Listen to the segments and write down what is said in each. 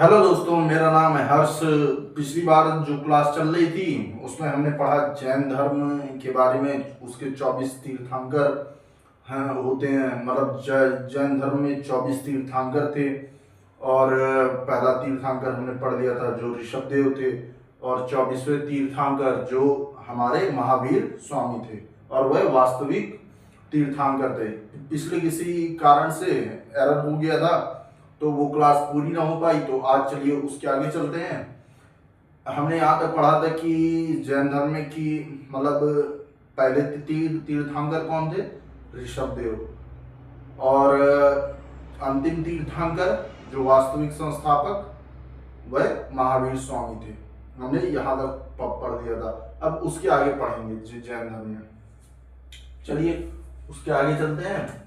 Hello दोस्तों, मेरा नाम है हर्ष। पिछली बार जो क्लास चल रही थी उसमें हमने पढ़ा जैन धर्म के बारे में। उसके 24 तीर्थंकर हैं, होते हैं। मतलब जैन धर्म में 24 तीर्थंकर थे। और पहला तीर्थंकर हमने पढ़ लिया था जो ऋषभदेव थे। और 24वें तीर्थंकर जो हमारे महावीर स्वामी थे, और वह वास्तविक तीर्थंकर थे। पिछले किसी कारण से एरर हो गया था, तो वो क्लास पूरी ना हो पाई। तो आज चलिए उसके आगे चलते हैं। हमने यहाँ तक पढ़ा था कि जैन धर्म में की मतलब पहले तीर्थंकर कौन थे? ऋषभदेव। और अंतिम तीर्थंकर जो वास्तविक संस्थापक, वह महावीर स्वामी थे। हमने यहाँ तक पढ़ लिया था। अब उसके आगे पढ़ेंगे जैन धर्म में। चलिए उसके आगे चलते हैं।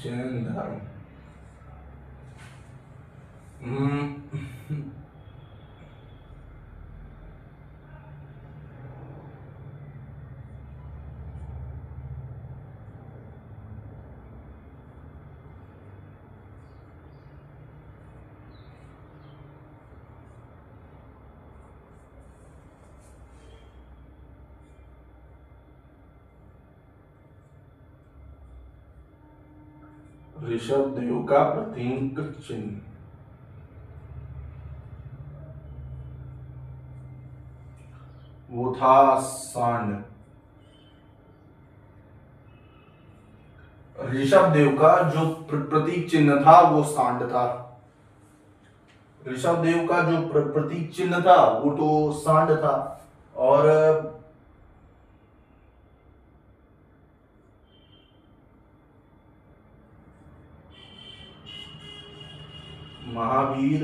जैन धर्म ऋषभदेव का प्रतीक चिन्ह वो था सांड। ऋषभदेव का जो प्रतीक चिन्ह था वो सांड था। ऋषभदेव का जो प्रतीक चिन्ह था वो तो सांड था। और महावीर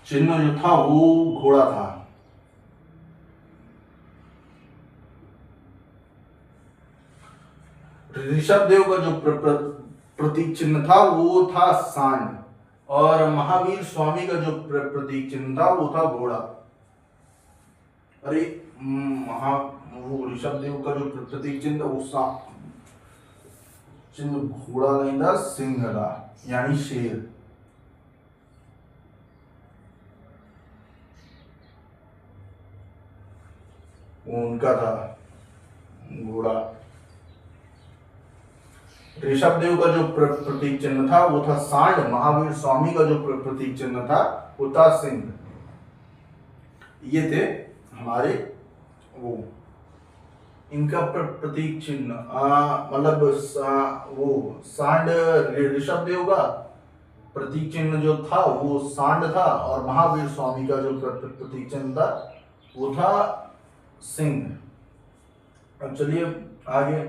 चिन्ह जो था वो घोड़ा था। ऋषभदेव का जो प्रतीक चिन्ह था वो था सांड। और महावीर स्वामी का जो प्रतीक चिन्ह था वो था घोड़ा। अरे महा वो ऋषभदेव का जो प्रतीक चिन्ह वो चिन्ह घोड़ा नहीं था, सिंह था, यानी शेर। उनका था घोड़ा। ऋषभदेव का जो प्रतीक चिन्ह था वो था सांड। महावीर स्वामी का जो प्रतीक चिन्ह था वो था सिंह। ये थे हमारे वो इनका प्रतीक चिन्ह। मतलब वो सांड ऋषभदेव का प्रतीक चिन्ह जो था वो सांड था। और महावीर स्वामी का जो प्रतीक चिन्ह था वो था सिंह। अब चलिए आगे।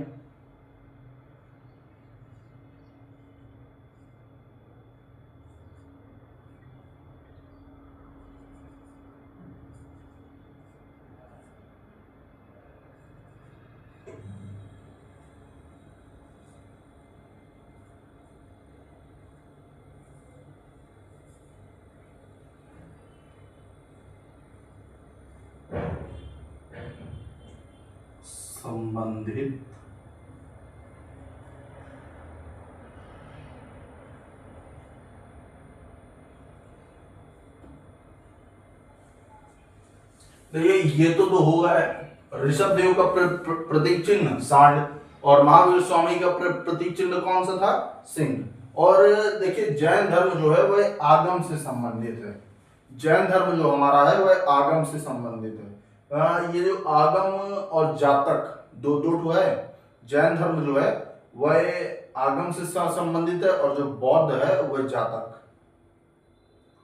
संबंधित देखिए, ये तो होगा ऋषभदेव का प्रतीक चिन्ह सांड, और महावीर स्वामी का प्रतीक चिन्ह कौन सा था? सिंह। और देखिए, जैन धर्म जो है वह आगम से संबंधित है। जैन धर्म जो हमारा है वह आगम से संबंधित है। ये जो आगम और जातक दो दो है। जैन धर्म जो है वह आगम से संबंधित है, और जो बौद्ध है वह जातक।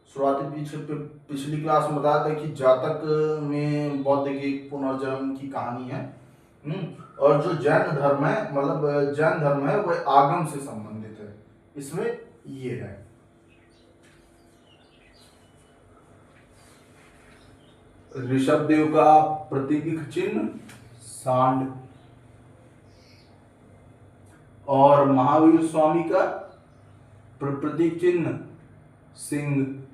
पिछली क्लास में बताया था कि जातक में बौद्ध के पुनर्जन्म की कहानी है। और जो जैन धर्म है, मतलब जैन धर्म है, वह आगम से संबंधित है। इसमें ये है। ऋषभदेव का प्रतीक चिन्ह सांड, और महावीर स्वामी का प्रतीक चिन्ह सिंह।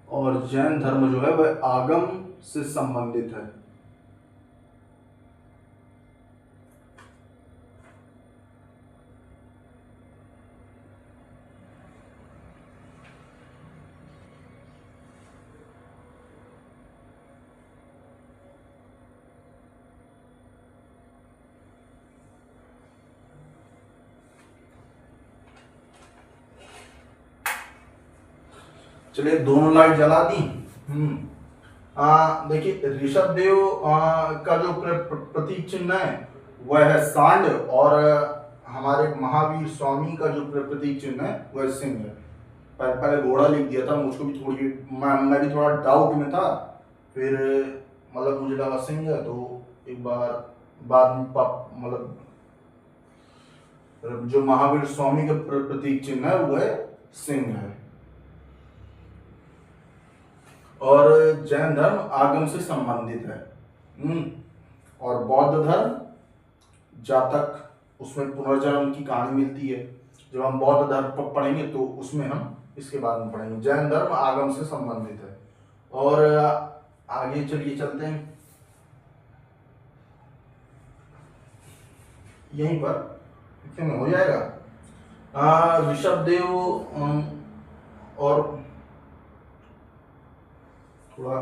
और जैन धर्म जो है वह आगम से संबंधित है। चलिए दोनों लाइट जला दी। देखिए ऋषभदेव का जो प्रतीक चिन्ह है वह है सांड, और हमारे महावीर स्वामी का जो प्रतीक चिन्ह है वह सिंह है। पहले घोड़ा लिख दिया था, मुझको भी मैं भी थोड़ा डाउट में था, फिर मतलब मुझे लगा सिंह है, तो एक बार बाद में मतलब जो महावीर स्वामी का प्रतीक चिन्ह है वह सिंह है। और जैन धर्म आगम से संबंधित है। और बौद्ध धर्म जातक, उसमें पुनर्जन्म की कहानी मिलती है। जब हम बौद्ध धर्म पढ़ेंगे तो उसमें हम इसके बारे में पढ़ेंगे। जैन धर्म आगम से संबंधित है। और आगे चलिए चलते हैं, यहीं पर हो जाएगा। ऋषभदेव और थोड़ा